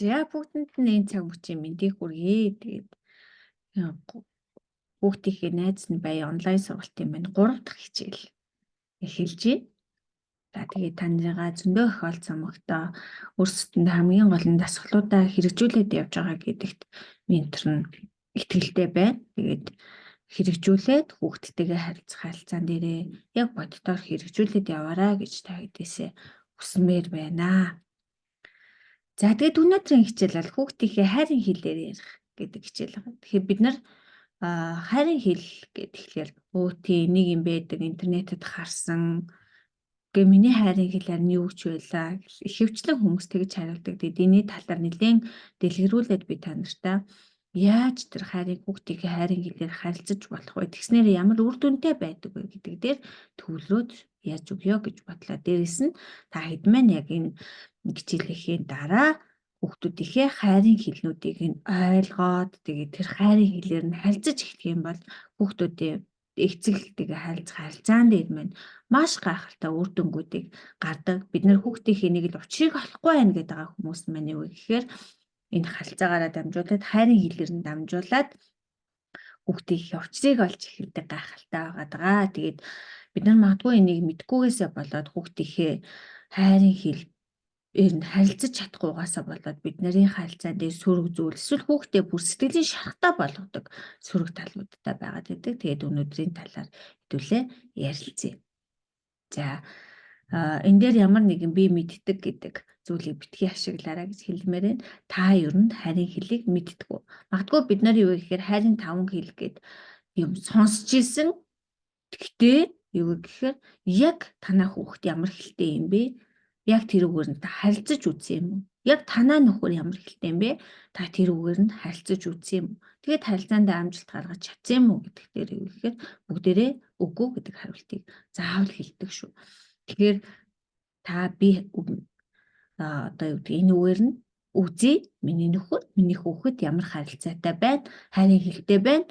За бүгдэнд нь энэ цаг мөчийн мэндийг хүргэе. Тэгээд э, гу- хүүхдийнхээ найз нь бая онлайн сургалтын маань 3 дахь хичээл эхэлж байна. За тэгээд таньгаа зөндөө их олцсон мөгтөө өөрсдөнд хамгийн гол нь дасгалуудаа хэрэгжүүлээд явж байгаа гэдэгт ментор нь итгэлтэй байна. Тэгээд хэрэгжүүлээд хүүхдтэйгээ харилцах харилцаан дээрээ яг боддоор хэрэгжүүлээд яваарай гэж та хэдээсээ хүсмээр байна. За тэгээд өнөөдрийн хичээл бол хүүхдийнхээ хайрын хэлээр ярих гэдэг хичээл байгаа. Тэгэхээр бид нар хайрын хэл гэхлээр тий нэг юм байдаг интернетэд харсан. Гэ миний хайрын хэлээр нь юу ч байлаа. Ихэвчлэн хүмүүс тэгж хариулдаг. Тэгээд энэ талаар нэлээд дэлгэрүүлээд би та нартай яаж тэр хайрын хүүхдийнхээ хайрын хэлээр харилцаж болох вэ? Тэгснээр ямар үр дүнтэй байдаг вэ гэдэг дээр төвлөрөөд яаж өгье гэж бодлоо. Дээрээс нь та хэд маань яг энэ хичээлийнхээ дараа хүүхдүүдийнхээ хайрын хэлнүүдийг нь ойлгоод тэгээд тэр хайрын хэлээр нь харилцаж эхлэх юм бол хүүхдүүдийн эцэгтэйгээ харилцах харилцаан дээр маань маш гайхалтай үр дүнгуудыг гардаг. Бид нэр хүүхдийнхээ нэг л учрыг олохгүй байна гэдэг хүмүүс маань юу гэхээр энэ харилцаагаараа дамжуулаад хайрын хэлээр нь дамжуулаад хүүхдийнхээ учрыг олж эхэлдэг гайхалтай байгаа. Тэгээд бид нар магадгүй энийг мэдгүйгээсээ болоод хүүхдийнхээ хайрын хэл энэ харилцаж чадахгүйгаасаа болоод бид нарын харилцаан дээр сөрөг зүйл эсвэл хүүхдээ бүр сэтгэлийн шарахтай болгодог сөрөг талуудтай байгаад байдаг. Тэгээд өнөөдрийн талаар хэдүүлээ ярилцъя. За энэ дээр ямар нэгэн би мэддэг гэдэг зүйлийг битгий ашиглаарай гэж хэлмээр байна. Та ер нь хайрын хэлийг мэддэг. Магадгүй бид нар юу гэхээр хайрын 5 хэл гээд юм сонсч ийсэн. Гэхдээ юу гэхээр яг танаа хүүхд ямар хэлтэй юм бэ? Яг тэрүүгээр нь та харилцаж үзсэн юм уу? Яг танаа нөхөр ямар хэлтэй юм бэ? Та тэрүүгээр нь харилцаж үзсэн юм уу? Тэгээд харилцаанд амжилт гаргаж чадсан юм уу гэдэг дээр юу гэхээр бүгдээрээ үгүй гэдэг хариултыг заавал хэлдэг шүү. Тэгэхээр та би одоо юу гэдэг энэ үгээр нь үзье. Миний нөхөр, миний хүүхэд ямар харилцаатай байна? Хайрын хэлтэй байна?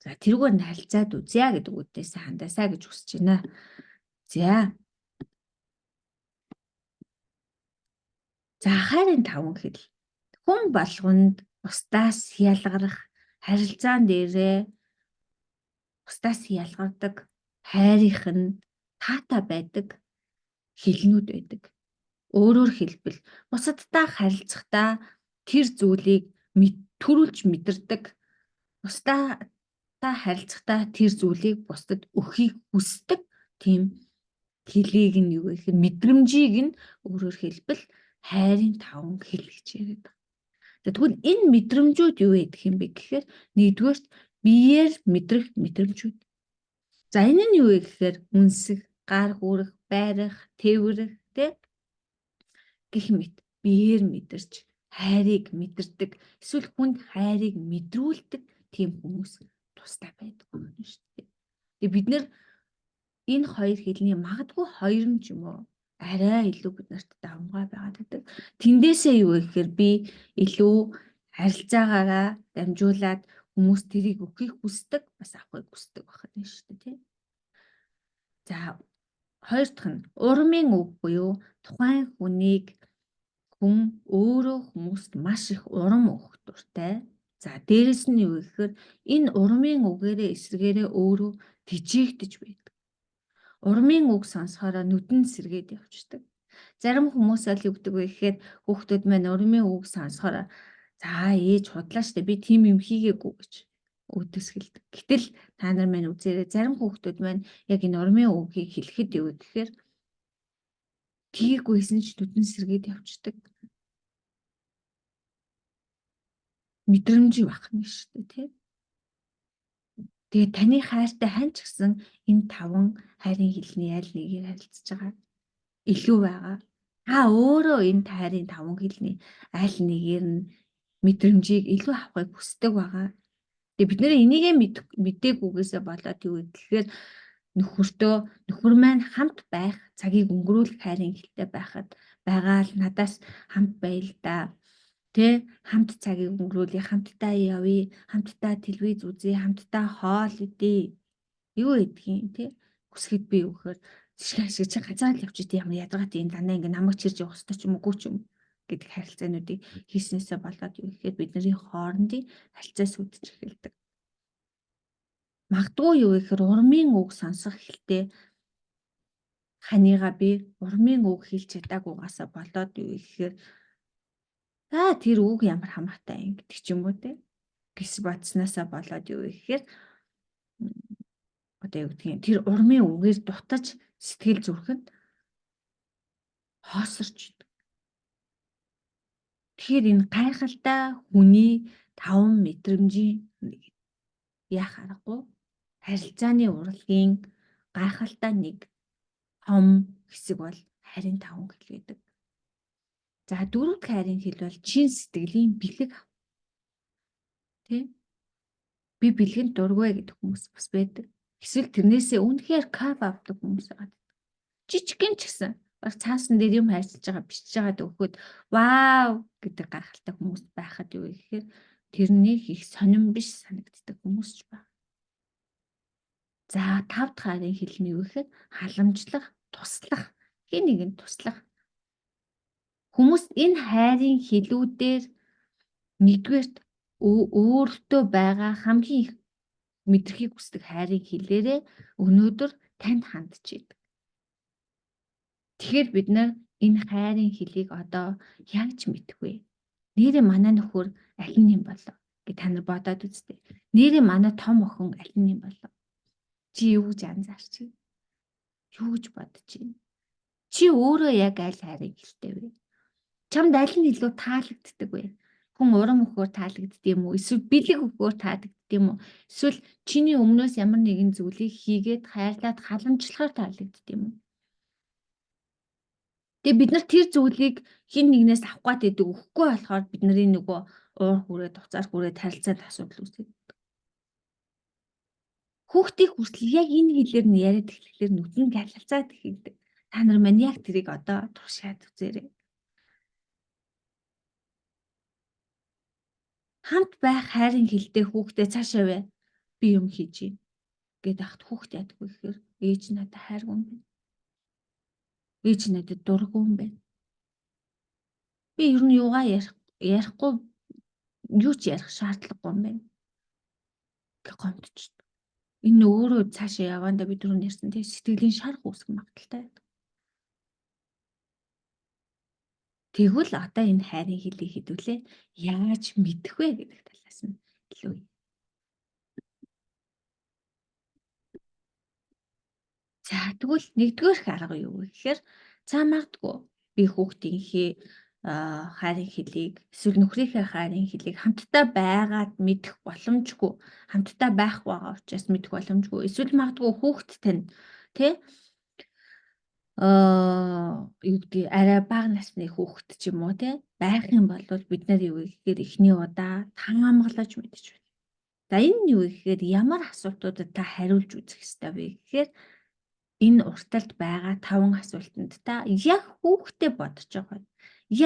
За тэрүүгээр нь харилцаад үзье гэдэг үгдээс хандаасаа гэж хүсэж байна. За хайрын 5 хэл. Хүн болгонд бусдаас ялгарах харилцаан дээрээ бусдаас ялгардаг хайрынх нь таатай байдаг хэлнүүд байдаг. Өөрөөр хэлбэл бусадтай харилцахдаа тэр зүйлийг төрүүлж мэдэрдэг. Бусдаа харилцахдаа тэр зүйлийг бусдад өгөхийг хүсдэг тийм хэлийг нь юу гэх юм мэдрэмжийг нь өөрөөр хэлбэл хайрын 5 хэл гэж яриад байна. Тэгвэл энэ мэдрэмжүүд юу гэдэг юм бэ гэхээр нэгдүгээрт биеэр мэдрэх мэдрэмжүүд. За энэ нь юу вэ гэхээр үнсэх, гар хүрэх, байрах, тэврэх гэх мэт биеэр мэдэрч хайрыг мэдэрдэг эсвэл хүнд хайрыг мэдрүүлдэг тийм хүмүүс тустай байдаг юм шүү дээ. Тэгээ бид нэр энэ хоёр хэлний магадгүй хоёр нь ч юм уу арай илүү бид нарт давмгай байгаад байдаг. Тэндээсээ юу гэхээр би илүү харилцаагаараа дамжуулаад хүмүүс тэрийг өгөхийг хүсдэг, бас авахыг хүсдэг байна шүү дээ, тийм. За хоёр дахь нь урмын үг буюу тухайн хүнийг хүн өөрөө хүмүүст маш их урам өгөх дуртай. За дээрэс нь юу гэхээр энэ урмын үгээрээ эсрэгээрээ өөрөө тижээгдэж байдаг. Урмын үг сонсохороо нүдэн сэргээд явчихдаг. Зарим хүмүүс аль юу гэдэг вэ гэхээр хүүхдүүд маань урмын үг сонсохороо за ээж худлаа штэ би тийм юм хийгээгүй гэж үдэсгэлдэг. Гэтэл та нар маань үзээрэй зарим хүүхдүүд маань яг энэ урмын үгийг хэлэхэд юу гэхээр тгийгүйсэн ч нүдэн сэргээд явчихдаг. Мэдрэмж байх нь шүү дээ тийм. Тэгээ таны хайртай хань ч гэсэн энэ 5 хайрын хэлний аль нэгээр харилцаж байгаа илүү байгаа. Та өөрөө энэ хайрын 5 хэлний аль нэгээр нь мэдрэмжийг илүү авахыг хүсдэг байгаа. Тэгээ бид нэр энийгээ мдэггүйгээсээ болоод юу гэхээр нөхөр маань хамт байх, цагийг өнгөрүүлэх хайрын хэлтэй байхад байгаа л надаас хамт байл да. Тэ хамт цагийг өнгөрүүлье, хамтдаа явъя, хамтдаа телевиз үзье, хамтдаа хоол идье. Юу гэдгийг тий хүсэхэд би өгөхөр жишээ шиг чи ганцаар л явчих тийм ямар ядаргаат энэ дандаа ингэ намайг чирж явах хэрэгтэй ч юм уугүй ч юм. гэдэг харилцаануудыг хийснээсээ болоод юу гэхээр бидний хоорондын харилцаа сүдэж эхэлдэг. Магадгүй юу гэхээр урмын үг сонсох хэлтэй ханыгаа би урмын үг хэлж чадаагүйгаасаа болоод юу гэхээр тэр үг ямар хамаатай юм гэдэг ч юм уу те гэс бодсноосоо болоод юу гэхээр одоо юу гэдгийг тэр урмын үгээр дутаж сэтгэл зүрхэнд хоосорч идэг. Тэгэхээр энэ гайхалтай хүний 5 мэдрэмжийн яах аргагүй харилцааны урлагийн гайхалтай нэг том хэсэг бол харин 5 хэл гэдэг. За дөрөвд хайрын хэл бол чин сэтгэлийн бэлэг ав. Тэ? Би бэлгэнд дургүй гэдэг хүмүүс бас байдаг. Эсвэл тэрнээсээ үнэхээр кайф авдаг хүмүүс байгаа. Жижигхэн ч гэсэн баг цаасан дээр юм хайрлаж байгаа бичиж байгаад өгөхөд вау гэдэг гайхалтай хүмүүс байхад юу гэхээр тэрнийг их сонирн биш санагддаг хүмүүс ч байна. За 5 дахь хайрын хэл нь юу гэхээр халамжлах, туслах, хэн нэгэнд туслах. Хүмүүс энэ хайрын хэлүүдээр нэгдүгээрт өөртөө байгаа хамгийн их мэдрэхийг хүсдэг хайрын хэлээрээ өнөөдөр танд хандж идэг. Тэгэхээр бид нар энэ хайрын хэлийг одоо яг ч мэдгүй. Нэрээ манай нөхөр аль нь юм болов гэж та нар бодоод үзтээ. Нэрээ манай том охин аль нь юм болов? Чи юу гэж анзаарч байна? Юу гэж бодож байна? Чи өөрөө яг аль хайрыг хэлтэй вэ? Чамд аль нь илүү таалагддаг вэ? Хүн урам өгөхөөр таалагддаг юм уу? Эсвэл бэлэг өгөхөөр таалагддаг юм уу? Эсвэл чиний өмнөөс ямар нэгэн зүйлийг хийгээд хайрлаад халамжлахаар таалагддаг юм уу? Тэгээ бид нар тэр зүйлийг хин нэгнээс авах гад идэг өгөхгүй болохоор бидний нөгөө уур хүрээд уцаар хүрээд харилцаанд асуудал үүсдэг. Хүүхдийг хүртэл яг энэ хэлээр нь яриад эхлэхээр нүдэн галалцаад эхэлдэг. Та нар мань яг тэрийг одоо туршаад үзээрэй. Хамт байх хайрын хэлтэй хүүхдээ цаашаа вэ? Би юм хийж юм гэдэг ахт хүүхд ядгүй гэхээр ээж надад хайргүй юм байна. Ээж надад дургүй юм байна. Би ер нь юугаа ярихгүй юу ч ярих шаардлагагүй юм байна. Гэх гомдчихдог. Энэ өөрөө цаашаа явандаа би түрүүн ярьсан тийм сэтгэлийн шар үүсэх магадaltaй. Тэгвэл одоо энэ хайрын хэлийг хэдүүлээ яаж мэдэх вэ гэдэг талаас нь илүү. За тэгвэл нэгдүгээр арга юу вэ гэхээр магадгүй би хүүхдийнхээ хайрын хэлийг эсвэл нөхрийнхээ хайрын хэлийг хамтдаа байгаад мэдэх боломжгүй хамтдаа байх байгаа учраас мэдэх боломжгүй эсвэл магадгүй хүүхд тань тий юу гэдэг арай бага насны хүүхэд ч юм уу тий байх юм бол бид нар юу гэхээр эхний удаа таамаглаж мэдэж байна. За энэ юу гэхээр ямар асуултуудад та хариулж үзэх ёстой вэ гэхээр энэ урталд байгаа 5 асуултанд та яг хүүхдээ бодож байгаа.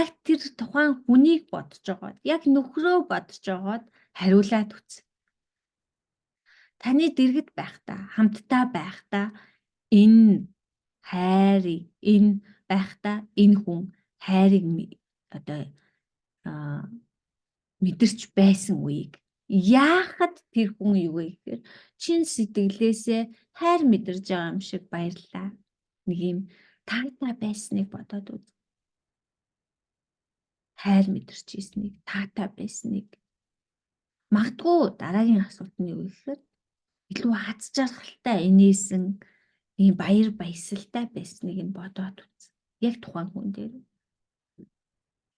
Яг тэр тухайн хүнийг бодож байгаа. Яг нөхрөө бодож байгаа хариулаад үз. Таны дэргэд байхдаа, хамтдаа байхдаа энэ хайрыг, энэ байхдаа энэ хүн хайрыг одоо мэдэрч байсан үеийг яахад тэр хүн юу вэ гэхээр чин сэтгэлээсээ хайр мэдэрж байгаа юм шиг баярлаа. Нэг юм таатай байсныг бодоод үз. Хайр мэдэрч ийснийг, таатай байсныг. Магадгүй дараагийн асуулт нь юу гэхээр илүү аз жаргалтай инээсэн ийм баяр баясгалтай байсныг нь бодоод үз. Яг тухайн хүн дээр.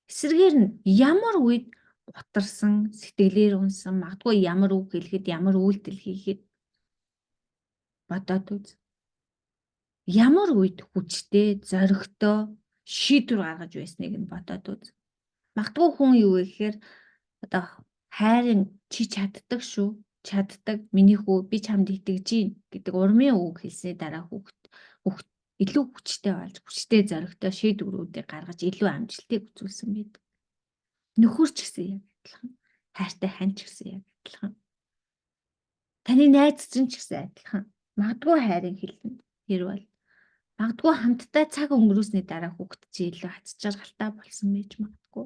Эсвэргээр нь ямар үед утарсан, сэтгэлээр унсан, магадгүй ямар үг хэлэхэд, ямар үйлдэл хийхэд бодоод үз. Ямар үед хүчтэй, зоригтой шийдвэр гаргаж байсныг нь бодоод үз. Магадгүй хүн юу вэ гэхээр одоо хайрын чи чаддаг шүү, чаддаг, миний хүү би чамд итгэж гин гэдэг урмын үг хэлсний дараа хүүхд илүү хүчтэй болж, хүчтэй зоригтой шийдвэрүүдийг гаргаж илүү амжилтыг үзүүлсэн байдаг. Нөхөр ч гэсэн яг адилхан. Хайртай хань ч гэсэн яг адилхан. Таны найз чинь ч гэсэн адилхан. Магадгүй хайрын хэлнэ. Тэр бол Магадгүй хамтдаа цаг өнгөрөөсний дараа хүүхэд чи илүү хац жаргалтай болсон байж магадгүй.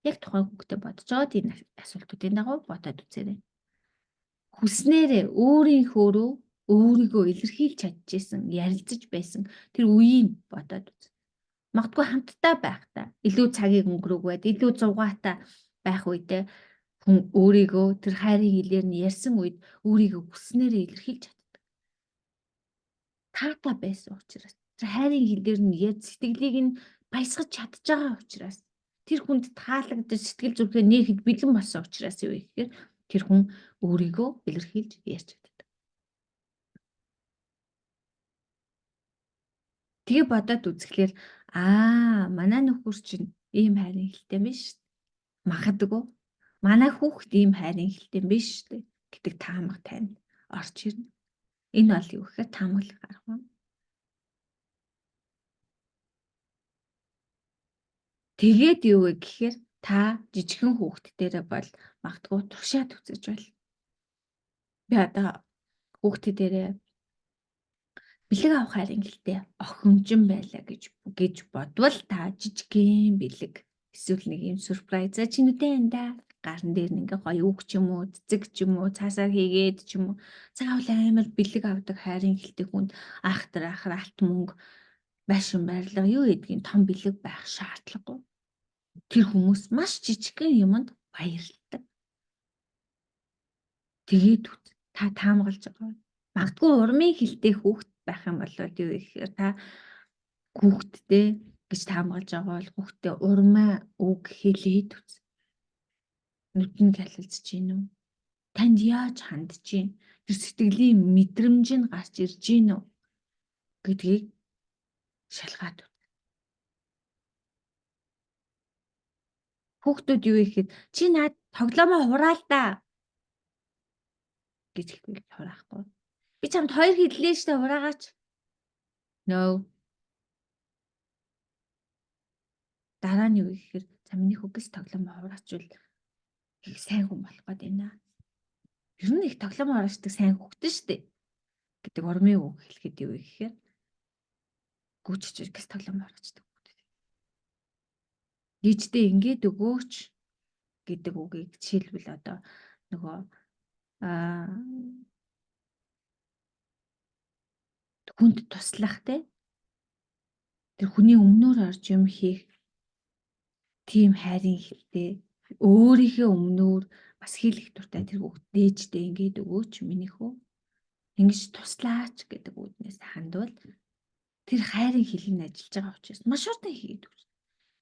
Яг тухайн хүүхдээ бодож жоод энэ асуултуудын дагуу бодоод үзээрэй. Хүснээрээ өөрийнхөө рүү өөрийгөө илэрхийлж чадчихсан, ярилцаж байсан тэр үеийг бодоод үз. Магадгүй хамтдаа байхдаа илүү цагийг өнгөрөөгөөд илүү зугаатай байх үедээ хүн өөрийгөө тэр хайрын хэлээр нь ярьсан үед өөрийгөө хүснээрээ илэрхийлж чаддаг. Таатай байсан учраас тэр хайрын хэлээр нь ярьж сэтгэлийг нь баясгаж чадж байгаа учраас тэр хүнд таалагдж сэтгэл зүрхээ нээхэд бэлэн болсон учраас юу гэхээр тэр хүн өөрийгөө илэрхийлж ярьж чаддаг. Тэгээ бодоод үзэхлээр манай нөхөр чинь ийм хайрын хэлтэй юм биш. Магадгүй манай хүүхэд ийм хайрын хэлтэй юм биш гэдэг таамаг танд орж ирнэ. Энэ бол юу гэхээр таамаглах арга юм. Тэгээд юу вэ гэхээр та жижигхэн хүүхдүүдээрээ бол магадгүй туршаад үзэж байна. Би одоо хүүхдүүдээрээ бэлэг авах хайрын хэлтэй охинжин байлаа гэж бодвол та жижигхэн бэлэг эсвэл нэг юм сюрпрайзаа чинүдээ энэ гарн дээр нэг ингээ гоё үг ч юм уу, цэцэг ч юм уу, цаасаар хийгээд ч юм уу. Заавал амар бэлэг авдаг хайрын хэлтэй хүнд ахтар ахар алт мөнгө байшин барилга юу гэдгийг том бэлэг байх шаардлагагүй. Тэр хүмүүс маш жижигхэн юмд баярлдаг. Тэгээд та таамаглаж байгаа. Магадгүй урмын хэлтэй хүүхэд байх юм бол юу гэхээр та хүүхэдтэй гэж таамаглаж байгаа бол хүүхдээ урмаа үг хэлээд үз. Нүдэнд хялалцж гин үү? Танд яаж хандж гин? Тэр сэтгэлийн мэдрэмж нь гарч ирж гин үү гэдгийг шалгаад үз. Хүүхдүүд юу ихэд чи наад тоглоомоо хураал да гэж хэлбэл хураахгүй. Би чамд 2 хэллээ штэ хураагаач. No. Дараа нь юу гэхээр за миний хөгс тоглоомоо хураачвал их сайн хүн болох гээд байна. Ер нь их тоглоомоо хураачдаг сайн хөгтөн штэ гэдэг урмын үг хэлэхэд юу гэхээр гүчж ихс тоглоомоо хураачдаг хөгтөн. Диждээ ингээд өгөөч гэдэг үгийг жишээлбэл одоо нөгөө хүнд туслах те тэр хүний өмнөөр орж юм хийх тийм хайрын хэлтэй өөрийнхөө өмнөөр бас хийх дуртай тэр хүүхд дээждээ ингээд өгөөч миний хөө ингэж туслаач гэдэг үгнээс хандвал тэр хайрын хэл нь ажиллаж байгаа учраас маш урдан хийгээд өгч.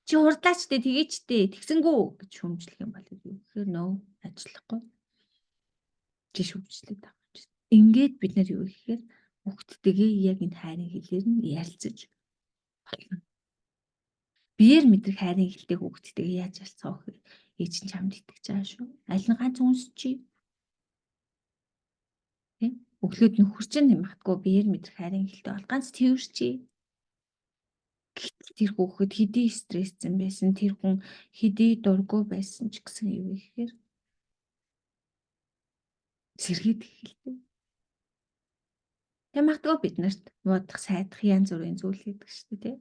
Чи хурдлаач дээ тгийч дээ тэгсэнгүү гэж хүмжлэх юм бол юу гэхээр нөө ажиллахгүй. Чи шүмжлээд байгаа ч. Ингээд бид нар юу гэхээр хүүхдтэйгээ яг энэ хайрын хэлээр нь ярилцаж болно. Биеэр мэдрэх хайрын хэлтэй хүүхдтэйгээ яаж ярилцах вэ? Ээж нь чамд итгэж байгаа шүү. Аль нь ганц үнс чи? Тэ? Өглөөд нөхөр чинь магадгүй биеэр мэдрэх хайрын хэлтэй бол ганц тэрвэр чи. Гэтэл тэр хүүхэд хэдий стрессцэн байсан, тэр хүн хэдий дургүй байсан ч гэсэн юу гэхээр сэргээд эхэлдэг. Тэг магадгүй бид нарт муудах, сайдах янз бүрийн зүйл хийдэг шүү дээ.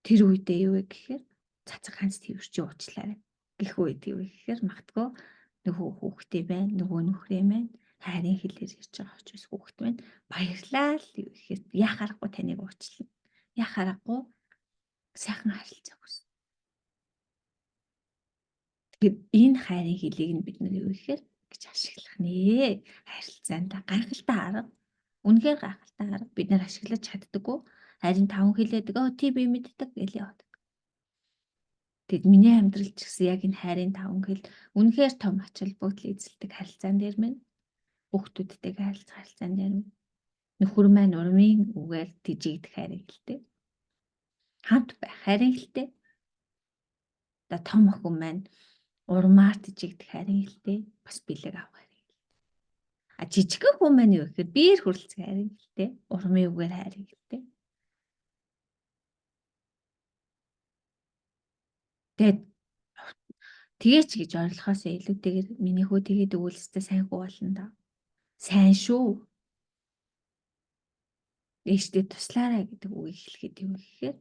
Тэр үедээ юу вэ гэхээр цацаг ханц тэрвэрч уучлаарай. Гэх үед юу вэ гэхээр магадгүй нөгөө хүүхдээ байна, нөгөө нөхрөө байна. Хайрын хэлээр ярьж байгаа учраас хүүхэд байна. Баярлаа л юу гэхээр яах аргагүй таныг уучлаа. Яах аргагүй сайхан харилцаа өгсөн. Тэгэхээр энэ хайрын хэлийг нь бид нар юу гэхээр гэж ашиглах нэ. Харилцаанд гайхалтай арга. Үнэхээр гайхалтай арга бид нар ашиглаж чаддаггүй. Харин таван хэлээдэг тий би мэддэг гэж яваад. Тэгэд миний амьдрал ч гэсэн яг энэ хайрын таван хэл үнэхээр том ач холбогдол эзэлдэг харилцаан дээр минь хүүхдүүдтэйгээ харилцаан дээр минь нөхөр маань урмын үгээр тижигдэх хайрын хэлтэй. Хамт байх хайрын хэлтэй. Одоо том охин маань урмаар тижигдэх хайрын хэлтэй. Бас бэлэг авах хайрын хэлтэй. А жижигхэн хүн маань юу гэхээр биеэр хүрэлцэх хайрын хэлтэй. Урмын үгээр хайрын хэлтэй. Тэгээд ч гэж ойрлохоос илүүтэйгээр миний хөө тэгээд өгүүлстэй сайн хүү болно да. Сайн шүү. ээжтэй туслаарай гэдэг үгийг хэлэхэд юу гэхээр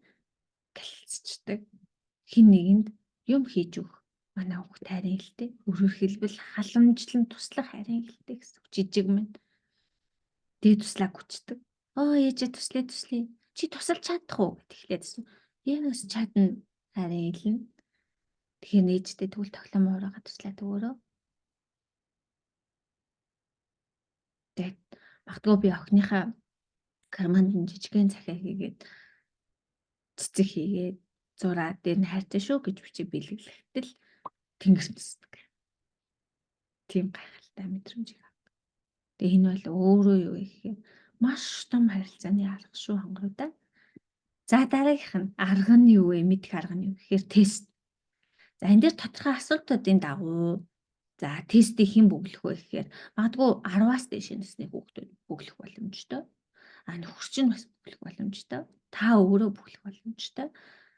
галзчдаг. Хин нэгэнд юм хийж өгөх. Манай хүүхд хайрын хэлтэй. Өөрөөр хэлбэл халамжлан туслах хайрын хэлтэй гэсэн үг. Жижиг минь. Тэгээ туслаа хүчдэг. Ээжээ туслая. Чи тусалж чадах уу гэд эхлэдсэн. Яагаас чадна хайрын хэлнэ. Тэгэхээр нээжтэй тэгвэл тоглоом уураагаад туслаад өгөөрөө. Тэгээд магадгүй би охиныхаа карманд жижигхэн захиа хийгээд цэцэг хийгээд зураад дээр нь хайртай шүү гэж бичиг бэлгэлэхдээ л тэнгэр тусдаг. Тийм гайхалтай мэдрэмж авдаг. Тэгээ энэ бол өөрөө юу гэхээр маш том харилцааны арга шүү хангавда. За дараагийнх нь арга нь юу вэ? Мэдэх арга нь юу гэхээр тест. За энэ дээр тодорхой асуултуудын дагуу за тестийг хэн бүглэх вэ гэхээр магадгүй 10-аас дээш насны хүүхдүүд бүглэх боломжтой. Нөхөрч нь бас бүглэх боломжтой. Та өөрөө бүглэх боломжтой.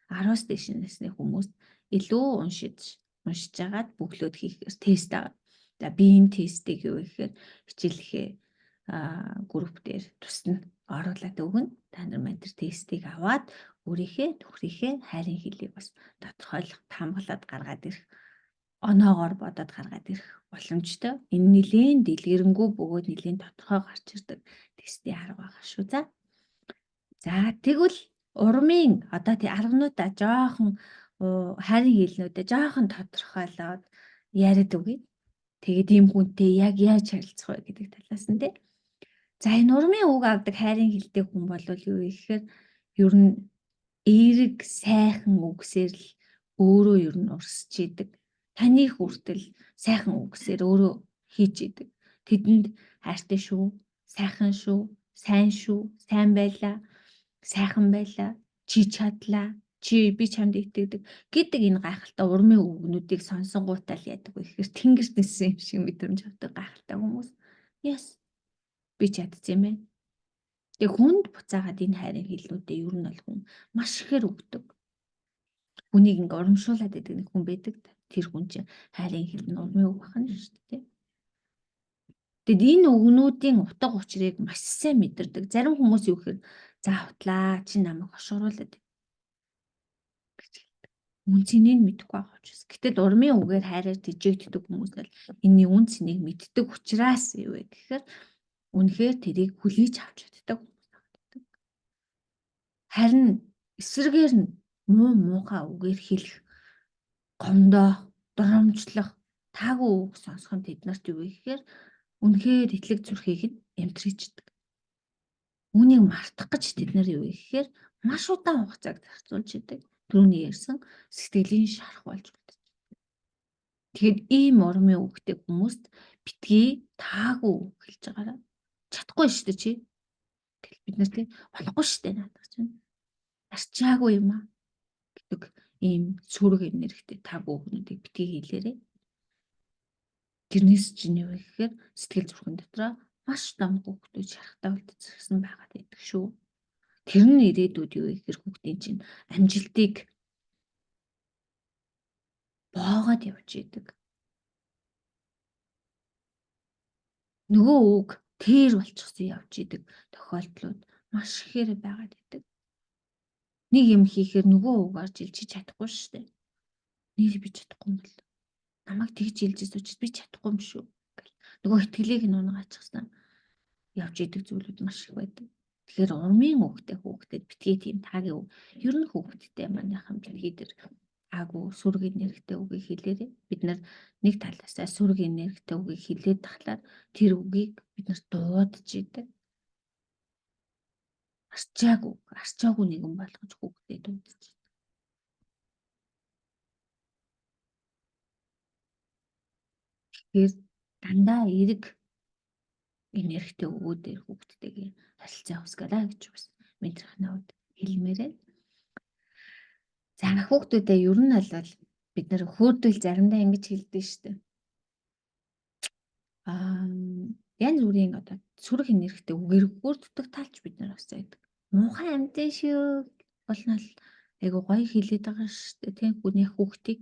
10-аас дээш насны хүмүүс илүү уншиж жагаад бүглөөд хийхээр тест аваад. За би энэ тестийг юу гэхээр хичээлийнхээ групп дээр тусна оруулаад өгнө. Та нар маань тэр тестийг аваад өөрийнхөө хайрын хэлийг бас тодорхойлох, хамгаалаад гаргаад ирэх, оноогоор бодоод гаргаад ирэх боломжтой. Энэ нэлийн дэлгэрэнгүй бөгөөд нэлийн тодорхой гарч ирдэг тестийн арга байгаа шүү. За тэгвэл урмын одоо тий аргануудаа жоохон хайрын хэлнүүдээ жоохон тодорхойлоод яриад өгье. Тэгээд ийм хүнтэй яг яаж харилцах вэ гэдэг талаас нь тий. За энэ урмын үг авдаг хайрын хэлтэй хүн бол юу гэхээр ер нь эерэг сайхан үгсээр л өөрөө ер нь урсч идэг. Таны хүртэл сайхан үгсээр өөрөө хийж идэг. Тэдэнд хайртай шүү, сайхан шүү, сайн шүү, сайн байлаа, сайхан байлаа, чи чадлаа, чи би чамд итгэдэг гэдэг энэ гайхалтай урмын үгнүүдийг сонсонгуудаа л яадаг вэ гэхээр тэнгэрт ниссэн юм шиг мэдрэмж авдаг гайхалтай хүмүүс. Яс би чадчих юм байна. Тэгээ хүнд буцаагаад энэ хайрын хэлнүүдээ ер нь бол хүн маш ихээр өгдөг. Хүнийг ингээ урамшуулад байдаг нэг хүн байдаг. Тэр хүн чинь хайрын хэл нь урмын үг бахна шүү дээ. Тэгэд энэ үгнүүдийн утга учирыг маш сайн мэдэрдэг. Зарим хүмүүс юу гэхээр за хутлаа чи намайг хошууруулад гэж хэлдэг. Үн цэнийг мэдэхгүй байгаа учраас. Гэтэл урмын үгээр хайраар тэжээгддэг хүмүүс бол энэний үн цэнийг мэддэг учраас юу вэ гэхээр үнэхээр тэрийг хүлээж авч чаддаг. Харин эсрэгээр нь муухай үгээр хэлэх, гомдоо, доромжлох, таагүй үг сонсох нь тэднэрт юу вэ гэхээр үнэхээр итлэг зүрхийг нь эмтрээчдэг. Үүнийг мартах гэж тэд нар юу вэ гэхээр маш удаан хугацааг зарцуулж идэг. Түрүүний ярьсан сэтгэлийн шарах болж үлдэж. Тэгэхээр ийм урмын үгтэй хүмүүст битгий таагүй үг хэлж байгаараа чадахгүй шүү дээ чи. Тэгэл бид нар тийм болохгүй шүү дээ надад чинь. Арчаагүй юм аа гэдэг ийм сүрэг энергитэй таагүй үгнүүдийг битгий хэлээрэй. Тэрнээс чинь юу вэ гэхээр сэтгэл зүрхэн дотроо маш том хүүхдүүд шарахтай үлдчихсэн байгаад байдаг шүү. Тэр нь ирээдүйд юу вэ гэхээр хүүхдийн чинь амжилтыг боогод явж идэг. Нөгөө үг тэр болчихсон явж идэг тохиолдлууд маш ихээр байгаад идэг. Нэг юм хийхээр нөгөө үг орж илж чадахгүй шүү дээ. Нэр би чадахгүй юм бол. Намайг тэгж илжсэн учраас би чадахгүй юм шүү. Нөгөө итгэлийг нь унгаачихсан явж идэг зүйлүүд маш их байдаг. Тэгэхээр урмын үгтэй хүүхдэд битгий тийм таагийн үг. Ер нь хүүхдтэй манайхан битгий дээр таагүй сүрэг энергитэй үгийг хэлээрэй. Бид нар нэг талаасаа сүрэг энергитэй үгийг хэлээд тахлаар тэр үгийг бид нар дуудаж идэг. Арчаагүй нэгэн болгож хүүхдэд дуудаж идэг. Тэгэхээр дандаа эерэг энергитэй өгөөдөр хүүхдтэйгээ харилцаа үүсгээрэй гэж бас мэдрэх навд хэлмээрээ. За хүүхдүүдээ ер нь бол бид нар хөөрдөл заримдаа ингэж хэлдэг шүү дээ. Янз бүрийн одоо сүрэг энергитэй үгээр хөөрддөг талч бид нар бас байдаг. Муухай амьтан шүү болно л айгу гоё хэлээд байгаа шүү дээ. Тийм хүний хүүхдийг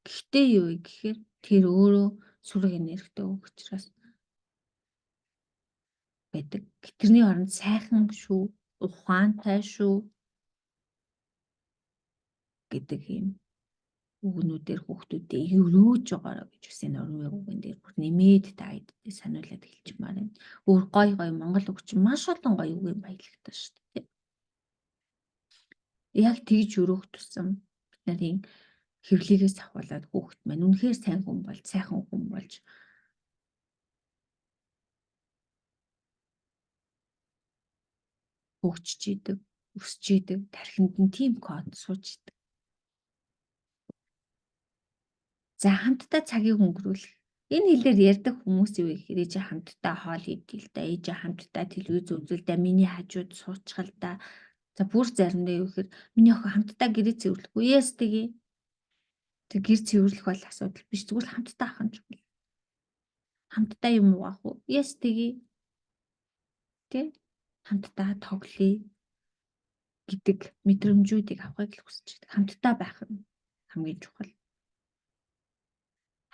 гэхдээ юу вэ гэхээр тэр өөрөө сүрэг энергитэй үг учраас байдаг. Тэрний оронд сайхан шүү, ухаантай шүү гэдэг юм үгнүүдээр хүүхдүүдээ өрөөж байгаараа гэж бас энэ урмын үгэн дээр бүр нэмээд та эдгээр сануулад хэлчихмаар байна. Өөр гой монгол үг чинь маш олон гоё үгийн баялагтай шүү дээ. Яг тэгж өрөөх тусам бид нарын хэвлэлээс авахлаад хүүхэд маань үнэхээр сайн хүн болж, сайхан хүн болж хөгжиж идэг, өсөж идэг, тархинд нь тийм код сууж идэг. За хамтдаа цагийг өнгөрүүлэх. Энэ хэлээр ярьдаг хүмүүс юу гэхээр ээж хамтдаа хоол идэл да, ээж хамтдаа телевиз үзэл да, миний хажууд суучгал да. За бүр заримдаа юу гэхээр миний охин хамтдаа гэрээ цэвэрлэхгүй яас тгий. Тэг гэр цэвэрлэх бол асуудал биш, зүгээр л хамтдаа ахын ч юм. Хамтдаа юм уугаах уу? Яас тгий. Тэ? Хамтдаа тоглоё гэдэг мэдрэмжүүдийг авахыг л хүсэж байдаг. Хамтдаа байх нь хамгийн чухал.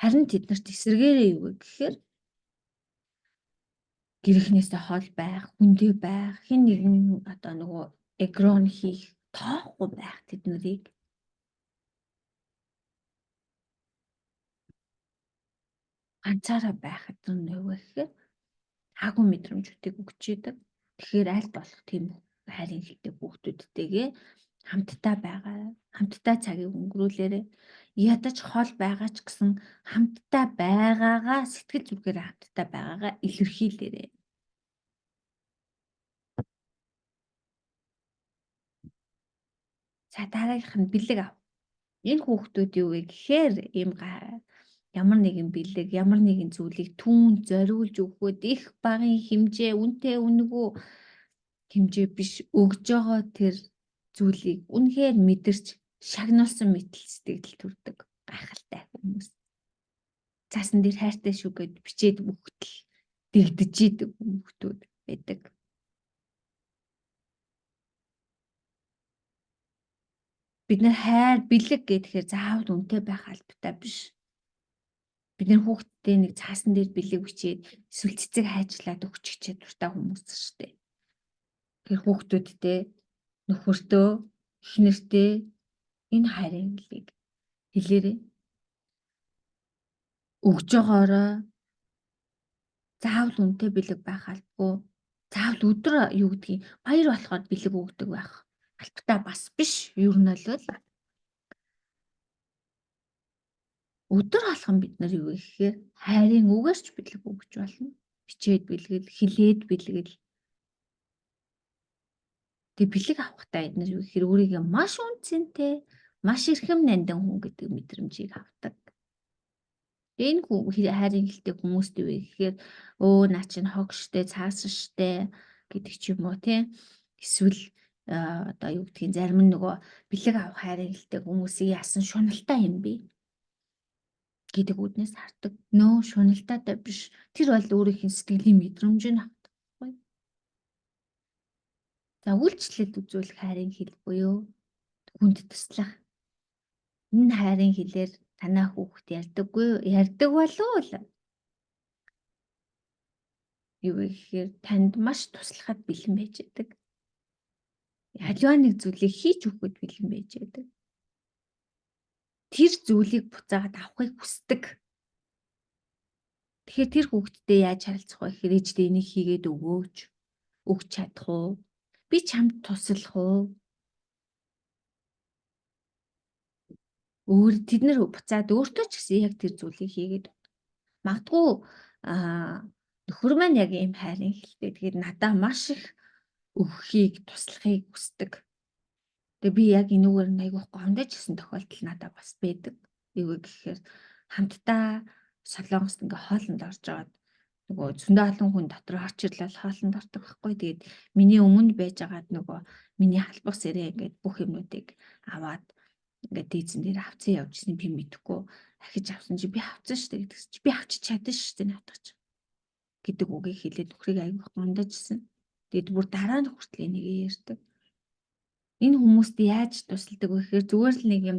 Харин тэднэрт эсэргээрээ юу вэ гэхээр гэрхнээсээ хол байх, хүндээ байх, хэн нэгэн одоо нөгөө эгрон хийх, тоохгүй байх тэднийг ганцаараа байхад нь юу вэ гэхээр хаагүй мэдрэмжүүдийг өгч идэг. Тэгэхээр аль болох тийм хайрын хэлтэй хүүхдүүдтэйгээ хамтдаа байгаа, хамтдаа цагийг өнгөрүүлээрэй. Ядаж хол байгаа ч гэсэн хамтдаа байгаагаа сэтгэл зүрхээр хамтдаа байгаагаа илэрхийлээрэй. За дараагийнх нь бэлэг ав. Энэ хүүхдүүд юу вэ гэхээр ийм ямар нэгэн бэлэг, ямар нэгэн зүйлийг түүнд зориулж өгөхөд их багын хэмжээ, үнэтэй үнэгүй хэмжээ биш өгж байгаа тэр зүйлийг үнэхээр мэдэрч шагнуулсан мэтэл сэтгэл төрдөг гайхалтай хүмүүс. Цаасан дээр хайртай шүү гэд бичээд өгтөл дэгдэж идэг хүмүүсүүд байдаг. Бид нар хайр бэлэг гэхээр заавал үнэтэй байх албатай биш. Бид нар хүүхдтэй нэг цаасан дээр бэлэг бичээд эсвэл цэцэг хайжлаад өгчих чадвартай хүмүүс шүү дээ. Тэр хүүхдүүдтэй нөхөртөө эхнэртээ энэ хайрын хэлийг хэлээрэй. Өгж байгаараа заавал үнэтэй бэлэг байх албагүй. Заавал өдөр юу гэдгийг баяр болохоор бэлэг өгдөг байх албатай бас биш. Ер нь л өдөр алхам бид нар юу гэхээр хайрын үгээрч бэлэг өгч болно. Бичээд бэлгэл, хилээд бэлгэл. Тэг бэлэг авахтаа эднэр юу гэхээр өөрийгөө маш үнцэнтэй, маш эрхэм нандин хүн гэдэг мэдрэмжийг авдаг. Энэ хайрын хэлтэй хүмүүст юу вэ гэхээр өө наа чинь хог штэ, цаас штэ гэдэг ч юм уу тий. Эсвэл одоо юу гэдгийг зарим нь нөгөө бэлэг авах хайрын хэлтэй хүмүүсийн яасан шуналтай юм бэ гэдэг үднээс хардаг. Нөө шуналтаатай биш. Тэр бол өөрийнхөө сэтгэлийн мэдрэмж нь авдаг байхгүй. За үйлчлэлд үзүүлэх хайрын хэл буюу хүнд туслах. Энэ хайрын хэлээр танаа хүүхэд ярьдаггүй юу? Ярьдаг болов уу? Юу гэхээр танд маш туслахад бэлэн байж байдаг. Аливаа нэг зүйлийг хийж өгөхөд бэлэн байж байдаг. Тэр зүйлийг буцаагаад авахыг хүсдэг. Тэгэхээр тэр хүүхдтэй яаж харилцах вэ гэхээр ээждээ энийг хийгээд өгөөч. Өгч чадах уу? Би чамд туслах уу? Тэд нар буцаад өөртөө ч гэсэн яг тэр зүйлийг хийгээд магадгүй нөхөр маань яг ийм хайрын хэлтэй. Тэгээд надаа маш их өгөхийг, туслахыг хүсдэг. Тэгээ би яг энүүгээр айгүйх гомдож гисэн тохиолдол надад бас байдаг. Юу гэхээр хамтдаа солонгост ингээ хоолнд орж аваад нөгөө зөндөө олон хүн дотор орч ирлээ хоолнд ордог байхгүй. Тэгээд миний өмнө байж байгаад нөгөө миний халбах сэрээ ингээд бүх юмнуудыг аваад ингээд дийзэн дээр авцсан явжсэн би мэдэхгүй ахиж авсан чи би авцсан шүү дээ гэдэгс чи би авчиж чадсан шүү дээ наадах гэдэг үгийг хэлээд нөхрийг айгүйх гомдожсэн. Тэгээд бүр дараа нь хүртэл энийг ярьдаг. Энэ хүмүүст яаж тусалдаг вэ гэхээр зүгээр л нэг юм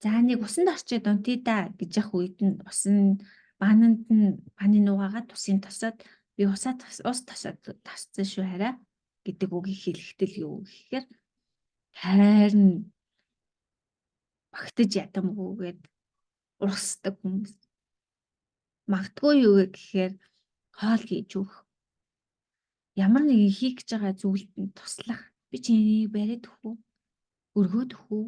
за нэг усанд орчоод унтъя да гэж явах үед нь баананд нь бааны нугаагаад тусын тосоод би ус тосоод тасцсан шүү хараа. гэдэг үгийг хэлэхдээ юу гэхээр хайр нь багтаж ядамгүйгээд урсдаг хүмүүс. Магадгүй юу гэхээр хоол хийж өгөх. Ямар нэгэн хийх гэж байгаа зүйлд нь туслах. Би чиний бариад өгөх үү? Өргөөд өгөх үү?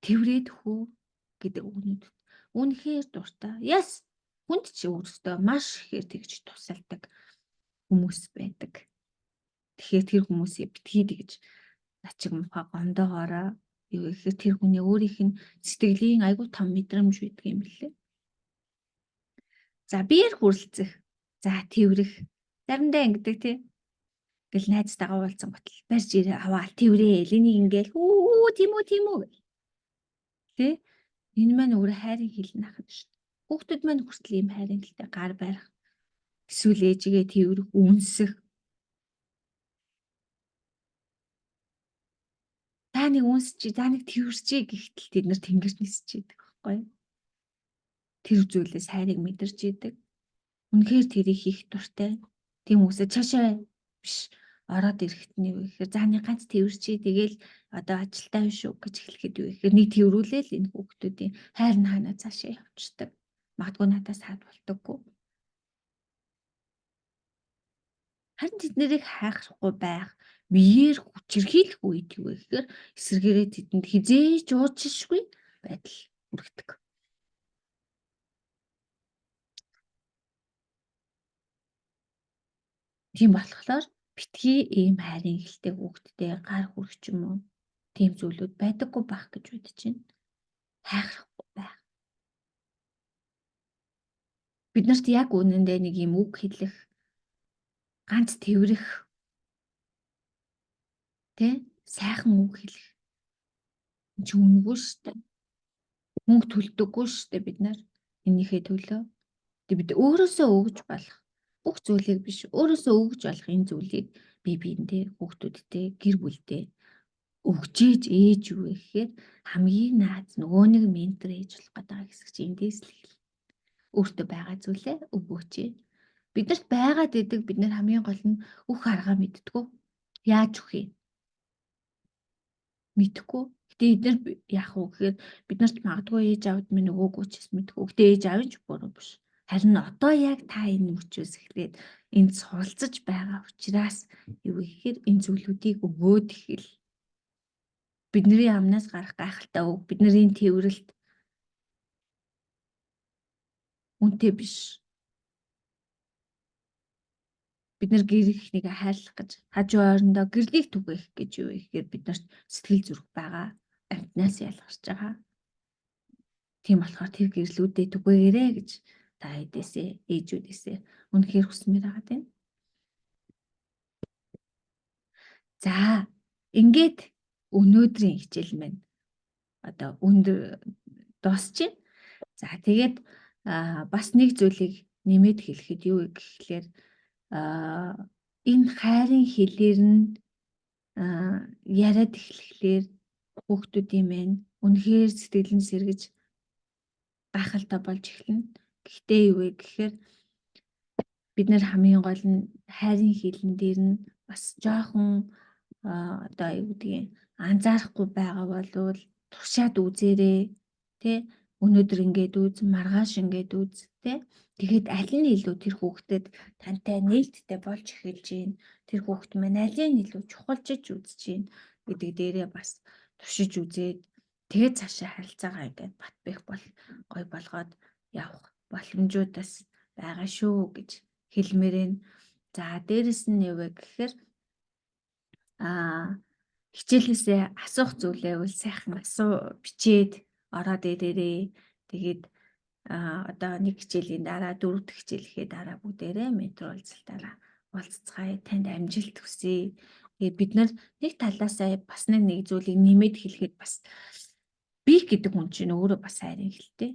Тэврээд өгөх үү? Гэдэг үгнүүд. Үнэхээр дуртай. Яс хүнд чи өөртөө маш ихээр тэгж тусалдаг хүмүүс байдаг. Тэгэхээр тэр хүмүүсийг битгий тэгж начиг муха гондоогоороо юу гэхээр тэр хүний өөрийнх нь сэтгэлийн айгүй том мэдрэмж байдаг юм билээ. За биеэр хүрлцэх. За тэврэх. Заримдаа ингэдэг тий. Гэл найзтайгаа уулзсан готл барьж ирээ аваал тэврээл энийг ингээл үү тийм үү гэл. Тэ? Энэ маань өөр хайрын хилэн ахад шүү дээ. Хүүхдүүд маань хүртэл ийм хайрын хилтэй гар барих. Эсвэл ээжигээ тэврэх, үнсэх. За нэг үнсчи, за нэг тэвэрчээ гэхтэл тэд нар тэнгэрт нисэж идэг байхгүй юу? Тэр зүйлээс хайрыг мэдэрч идэг. Үнэхээр тэрийг хийх дуртай. Тийм үсэ цаашаа биш ороод ирэхэд нь юу гэхээр за нэг ганц тэвэрчээ тэгэл одоо ажилдаа биш үү гэж хэлэхэд юу гэхээр нэг тэврүүлээл энэ хүүхдүүдийн хайр нь хаанаа цаашаа явчихдаг. Магадгүй надаас хаад болтоггүй. Харин тэд нарыг хайхгүй байх, биеэр хүчирхийлэх үед юу гэхээр эсэргээрээ тэдэнд хизээж уучлшгүй байдал хүргэдэг. Тийм болохоор битгий ийм хайрын хэлтэй хүүхдтэй гар хүрэх юм уу? Тийм зүйлүүд байдаггүй байх гэж бодож байна. Хайхрахгүй байх. Биднэрт яг үнэндээ нэг юм үг хэлэх, ганц тэврэх, тэ сайхан үг хэлэх. Чи үнэгүй шүү дээ. Мөнгө төлдөггүй шүү дээ бид нар энийхээ төлөө. Тэг бид өөрөөсөө өгж болох бүх зүйлийг биш өөрөөсөө өгж болох энэ зүйлийг биендээ хүүхдүүдтэй гэр бүлдээ өгчээж ээж юу гэхээр хамгийн наад нөгөө нэг ментор ээж болох гэдэг хэсэг чи эндээс л эхэл. Өөртөө байгаа зүйлээ өгөөч. Биднэрт байгаад идэг бид нар хамгийн гол нь үх аргаа мэдтгүү. Яаж өгөх юм? Мэдхгүй. Гэтэ эдгээр яах вэ гэхээр биднэрт магадгүй ээж аавд минь өгөөгүй ч гэсэн мэдгүй. Гэтэ ээж аав нь ч буруу биш. Харин одоо яг та энэ мөчөөс эхлээд энд суралцж байгаа учраас юу гэхээр энэ зүйлүүдийг өгөөд ихэл. Бидний амнаас гарах гайхалтай үг, бидний тэрвэрлэлт үнэтэй биш. Бид нар гэр ихнийг хайрлах гэж хажуу ойрондоо гэрлийг түгээх гэж юу ихээр биднэрт сэтгэл зүрх байгаа. Амтнаас ялгарч байгаа. Тийм болохоор тэр гэрлүүдээ түгээгээрэй гэж та эдээсээ ээжүүдээсээ үнэхээр хүсмээр байгаа тийм. За ингээд өнөөдрийн хичээл маань одоо өндөр дуусч байна. За тэгээд бас нэг зүйлийг нэмээд хэлэхэд юу гэхлээр энэ хайрын хэлээр нь яриад эхлэхлээр хүүхдүүдийн мэн үнэхээр сэтгэл нь сэргэж гайхалтай болж эхэлнэ. Гэхдээ юу вэ гэхээр бид нэр хамгийн гол нь хайрын хэлэн дээр нь бас жоохон одоо юу гэдгийг анзаарахгүй байгаа болвол туршаад үзээрэй тий өнөөдөр ингээд үз маргааш ингээд үз тий тэгэхэд аль нь илүү тэр хүүхдэд тантай нээлттэй болж эхэлж байна тэр хүүхд маань аль нь илүү чухалчиж үзэж байна гэдэг дээрээ бас туршиж үзээд тэгээд цаашаа харилцаагаа ингээд бат бэх бол гой болгоод явах боломжуудаас байгаа шүү гэж хэлмээр энэ. За дээрэс нь юу вэ гэхээр хичээлээсээ асуух зүйлээ бол сайхан бичээд ороод ирээрээ. Тэгээд одоо нэг хичээлийн дараа дөрөв дэх хичээлийнхээ дараа бүгдээрээ метро уулзалтаараа уулзцгаая. Танд амжилт хүсье. Тэгээд бид нар нэг талаасаа бас нэг зүйлийг нэмээд хэлэхэд бас би гэдэг хүн чинь өөрөө бас хайрын хэлтэй.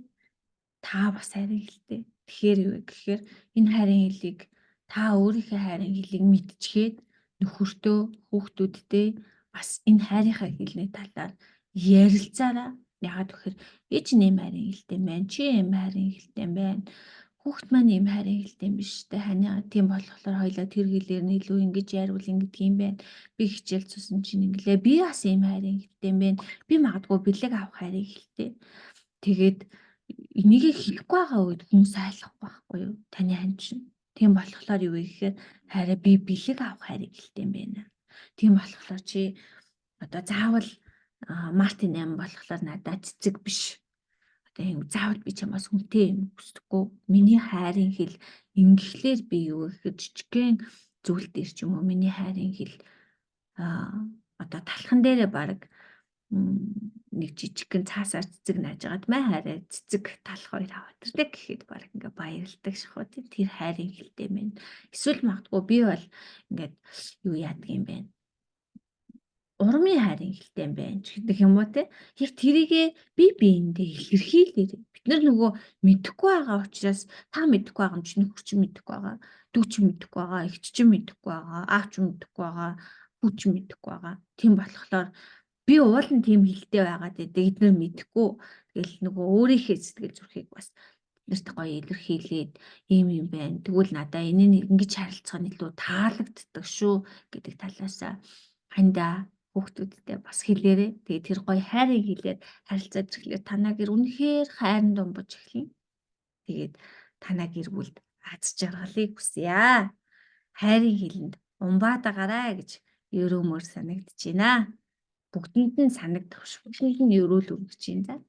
Та бас хайрын хэлтэй. Тэгэхээр юу гэхээр энэ хайрын хэлийг та өөрийнхөө хайрын хэлийг мэдчихээд нөхөртөө хүүхдүүдтэй бас энэ хайрынхаа хэлний талаар ярилцаараа. Яагаад гэхээр ээж нэм хайрын хэлтэй байна. Чи юм хайрын хэлтэй байна. Хүүхэд маань ийм хайрын хэлтэй юм биш үү? Хань тийм болохоор хоёлаа тэр хэлээр нь илүү ингэж яарвал ингэдэг юм байна. Би хичээл зуусан чинь инглээ. Би бас ийм хайрын хэлтэй юм байна. Би магадгүй бэлэг авах хайрын хэлтэй. Тэгээд энийг хэлэхгүй байгаа үед хүмүүс ойлгохгүй байхгүй юу? Таны хань чинь. Тийм болохоор юу вэ гэхээр хараа би бэлэг авах хайрыг хэлтэй юм байна. Тийм болохоор чи одоо заавал Мартин 8 болохоор надад цэцэг биш. Одоо юм заавал би чамаас хүнтэй юм хүсдэггүй. Миний хайрын хэл ингэхлээр би юу гэхээр жижигхэн зүйл дээр ч юм уу миний хайрын хэл одоо талхан дээрээ баг нэг жижигхэн цаасаар цэцэг нааж агаад май хараа цэцэг талх хоёр хавтардаг гэхэд баг ингээ баярлдаг шахуу тэр хайрын хэлтэй мэн. Эсвэл магадгүй би бол ингээд юу яадаг юм бэ? Урмын хайрын хэлтэй юм байна ч гэдэг юм уу те. Яг тэрийгэ би биендээ илэрхийлээ. Бид нар нөгөө мэдэхгүй байгаа учраас та мэдэхгүй байгаа юм чинь нөхөр чинь мэдэхгүй байгаа. Дүү чинь мэдэхгүй байгаа. Эгч чинь мэдэхгүй байгаа. Аав чинь мэдэхгүй байгаа. Хүү чинь мэдэхгүй байгаа. Тийм болохоор би уулын тийм хэлтэй байгаад эдгээр мэдэхгүй. Тэгэл нөгөө өөрийнхөө сэтгэл зүрхийг бас нэрт гоё илэрхийлээд ийм юм байна. Тэгвэл надаа энэ ингэж харилцах нь илүү таалагддаг шүү гэдэг талаасаа хандаа хүүхдүүдтэй бас хэлээрээ. Тэгээ тэр гоё хайрыг хэлээд харилцаад ирэхлээр танаа гэр үнэхээр хайрын думбаж эхэлнэ. Тэгээд танаа гэр бүлд аз жаргалыг хүсье. Хайрын хэлэнд умбаадагараа гэж ерөөмөр санагдчихэйна. Бүгдэнд нь санагдах ш. Бүгдэнд нь ерөөл өргөж чинь за.